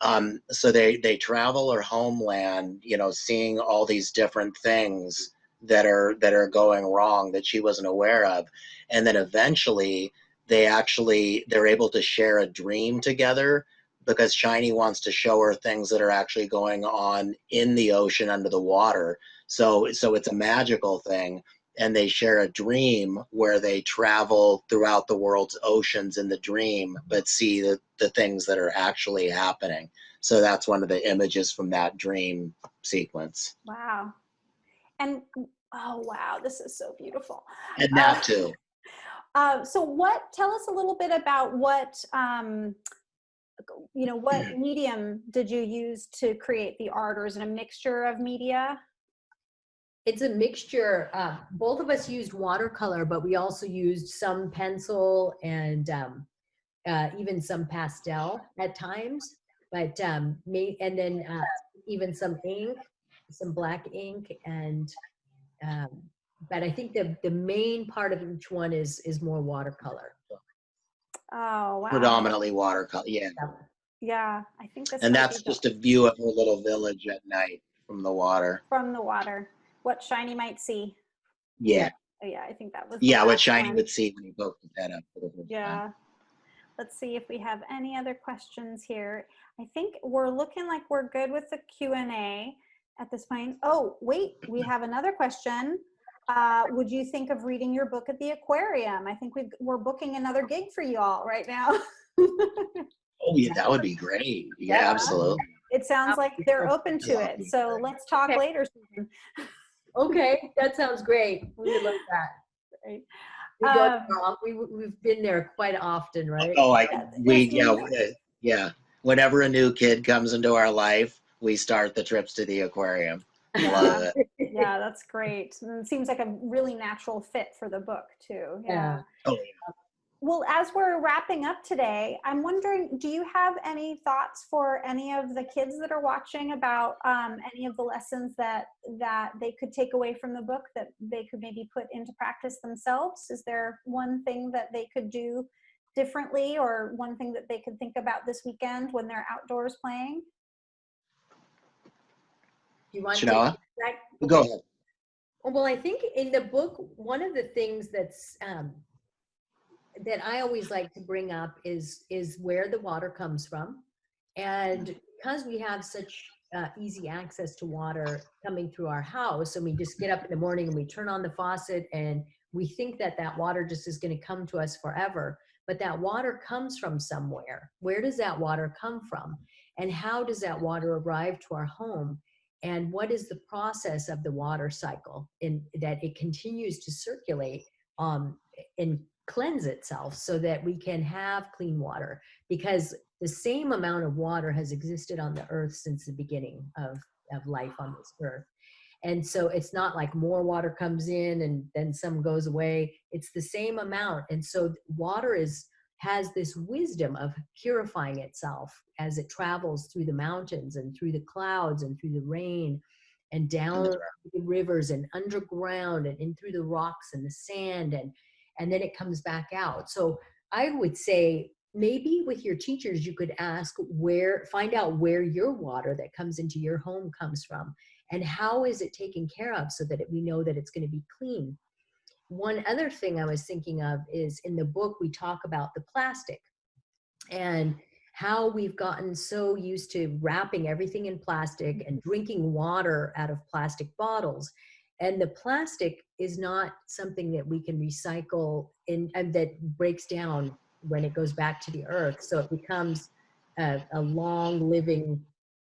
they travel her homeland, seeing all these different things that are going wrong that she wasn't aware of. And then eventually they're able to share a dream together, because Shiny wants to show her things that are actually going on in the ocean under the water. So it's a magical thing. And they share a dream where they travel throughout the world's oceans in the dream, but see the things that are actually happening. So that's one of the images from that dream sequence. Wow. And, oh, wow, this is so beautiful. And that too. So tell us a little bit about what medium did you use to create the art, or is it a mixture of media? It's a mixture. Both of us used watercolor, but we also used some pencil and even some pastel at times. But and then even some ink, some black ink, and but I think the main part of each one is more watercolor. Oh, wow. Predominantly watercolor, yeah. Yeah, I think that's. And that's just a view of her little village at night from the water. From the water. What Shiny might see. Yeah. Oh, yeah, I think that was. Yeah, what Shiny would see when he poked his head up. Yeah. Let's see if we have any other questions here. I think we're looking like we're good with the Q&A at this point. Oh, wait, we have another question. Would you think of reading your book at the aquarium? I think we're booking another gig for you all right now. Oh, yeah, that would be great. Yeah, absolutely. It sounds like they're open to it. So let's talk later, Susan. Okay, that sounds great. We would love that. Right. We've been there quite often, right? Oh, yeah. Whenever a new kid comes into our life, we start the trips to the aquarium. Love it. Yeah, that's great. And it seems like a really natural fit for the book too. Yeah. Oh, yeah. Well, as we're wrapping up today, I'm wondering, do you have any thoughts for any of the kids that are watching about any of the lessons that they could take away from the book that they could maybe put into practice themselves? Is there one thing that they could do differently, or one thing that they could think about this weekend when they're outdoors playing? Do you want to? Shanoa, That? go Okay. ahead. Well, I think in the book, one of the things that I always like to bring up is where the water comes from, and because we have such easy access to water coming through our house, and we just get up in the morning and we turn on the faucet, and we think that that water just is going to come to us forever, but that water comes from somewhere. Where does that water come from, and how does that water arrive to our home? And what is the process of the water cycle in that it continues to circulate and cleanse itself so that we can have clean water? Because the same amount of water has existed on the earth since the beginning of life on this earth. And so it's not like more water comes in and then some goes away. It's the same amount. And so water has this wisdom of purifying itself as it travels through the mountains and through the clouds and through the rain and down the rivers and underground and in through the rocks and the sand, and then it comes back out. So I would say maybe with your teachers, you could find out where your water that comes into your home comes from and how is it taken care of so that we know that it's going to be clean. One other thing I was thinking of is in the book, we talk about the plastic and how we've gotten so used to wrapping everything in plastic and drinking water out of plastic bottles. And the plastic is not something that we can recycle and that breaks down when it goes back to the earth. So it becomes a long living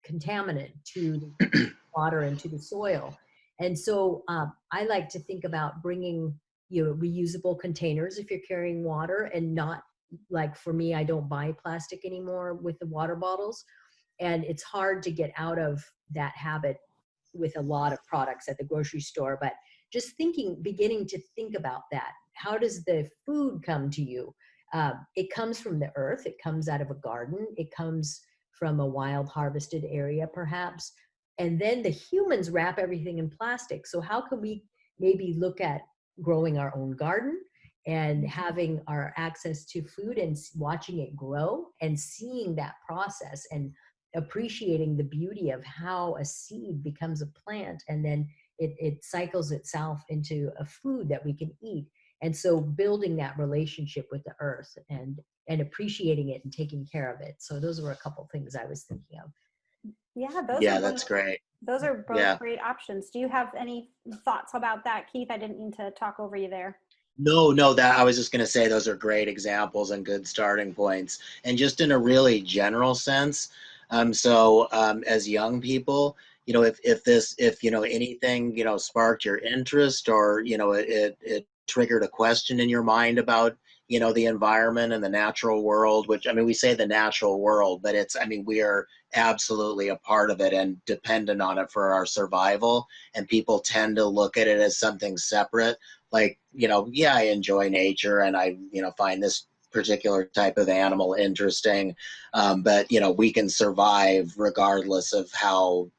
contaminant to the water and to the soil. And so I like to think about bringing reusable containers if you're carrying water, and not like for me, I don't buy plastic anymore with the water bottles. And it's hard to get out of that habit with a lot of products at the grocery store. But just beginning to think about that. How does the food come to you? It comes from the earth. It comes out of a garden. It comes from a wild harvested area, perhaps. And then the humans wrap everything in plastic. So how can we maybe look at growing our own garden and having our access to food and watching it grow and seeing that process and appreciating the beauty of how a seed becomes a plant and then it cycles itself into a food that we can eat. And so building that relationship with the earth and appreciating it and taking care of it. So those were a couple things I was thinking of. Yeah, That's great. those are both Yeah. great options. Do you have any thoughts about that, Keith? I didn't mean to talk over you there. No, that I was just going to say those are great examples and good starting points. And just in a really general sense, as young people, if anything, sparked your interest, or, it triggered a question in your mind about, the environment and the natural world, which, I mean, we say the natural world, but we are absolutely a part of it and dependent on it for our survival. And people tend to look at it as something separate. Like, I enjoy nature and I, find this particular type of animal interesting. But, we can survive regardless of how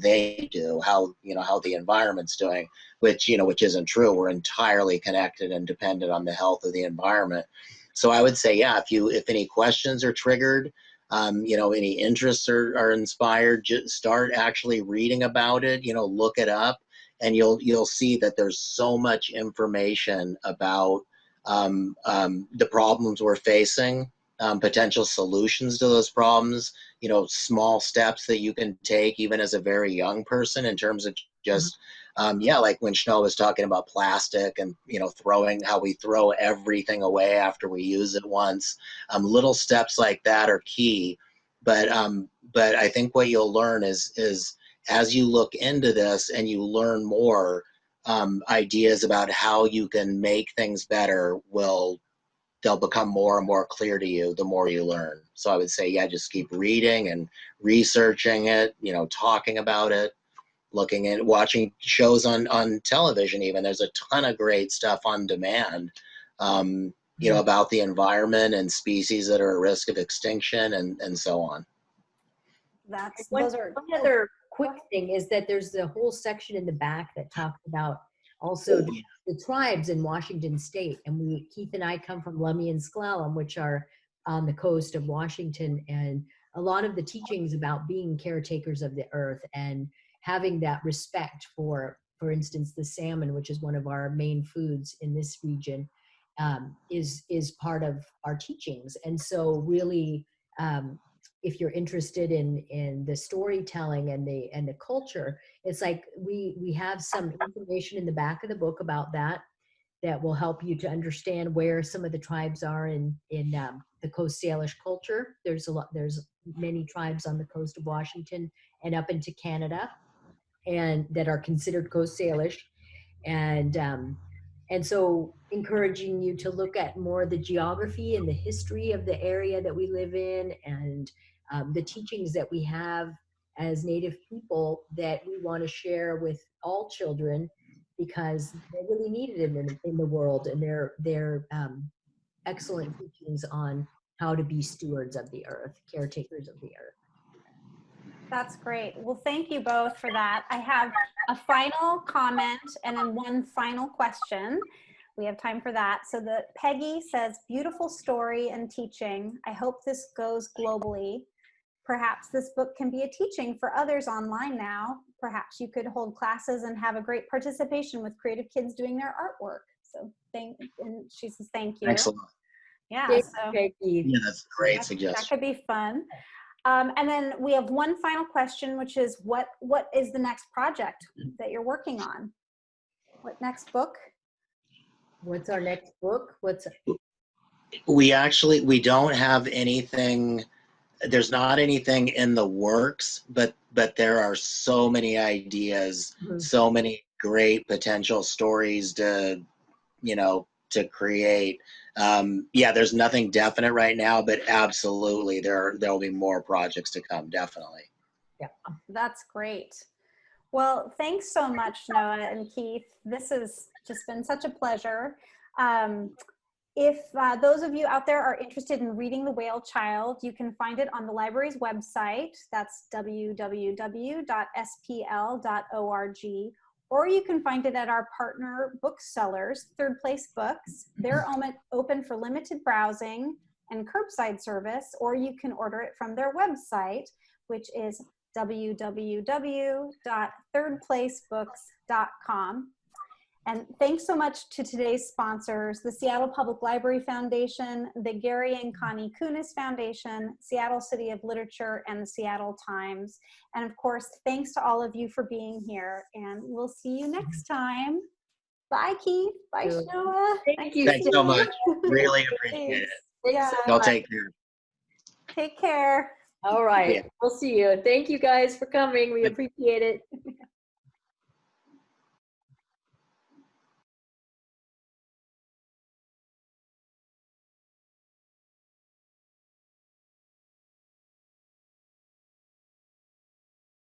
they do, how the environment's doing, which isn't true. We're entirely connected and dependent on the health of the environment. So I would say, yeah, if any questions are triggered, any interests are inspired, just start actually reading about it, look it up, and you'll see that there's so much information about the problems we're facing, potential solutions to those problems, small steps that you can take even as a very young person in terms of just, like when Shanoa was talking about plastic and, how we throw everything away after we use it once. Little steps like that are key. But I think what you'll learn is as you look into this and you learn more, ideas about how you can make things better they'll become more and more clear to you the more you learn. So I would say, yeah, just keep reading and researching it, talking about it, looking at watching shows on television. Even there's a ton of great stuff on demand, about the environment and species that are at risk of extinction and so on. One other quick thing is that there's the whole section in the back that talks about also the tribes in Washington State. And Keith and I come from Lummi and Sklallam, which are on the coast of Washington. And a lot of the teachings about being caretakers of the earth and having that respect for instance, the salmon, which is one of our main foods in this region, is part of our teachings. And so really, if you're interested in the storytelling and the culture, it's like we have some information in the back of the book about that will help you to understand where some of the tribes are in the Coast Salish culture. There's many tribes on the coast of Washington and up into Canada, and that are considered Coast Salish, and so encouraging you to look at more of the geography and the history of the area that we live in, and the teachings that we have as Native people that we want to share with all children, because they really need it in the world, and they're excellent teachings on how to be stewards of the earth, caretakers of the earth. That's great. Well, thank you both for that. I have a final comment and then one final question. We have time for that. So Peggy says, beautiful story and teaching. I hope this goes globally. Perhaps this book can be a teaching for others online now. Perhaps you could hold classes and have a great participation with creative kids doing their artwork. So and she says, thank you. Excellent. Yeah, Thank so you, Peggy. Yeah, that's a great that suggestion. could be fun. And then we have one final question, which is what is the next project that you're working on? What next book? What's our next book? We don't have anything. There's not anything in the works, but there are so many ideas, so many great potential stories to create. Yeah, there's nothing definite right now, but absolutely there'll be more projects to come, definitely. Yeah, that's great. Well, thanks so much, Noah and Keith. This has just been such a pleasure. If those of you out there are interested in reading The Whale Child, you can find it on the library's website. That's www.spl.org. Or you can find it at our partner booksellers, Third Place Books. They're open for limited browsing and curbside service, or you can order it from their website, which is www.thirdplacebooks.com. And thanks so much to today's sponsors, the Seattle Public Library Foundation, the Gary and Connie Kunis Foundation, Seattle City of Literature, and the Seattle Times. And of course, thanks to all of you for being here, and we'll see you next time. Bye, Keith. Bye, Noah. Thank you. Thanks so much. Really appreciate it. Thanks so Y'all much. take care. Take care. All right. Yeah. We'll see you. Thank you guys for coming. We appreciate it.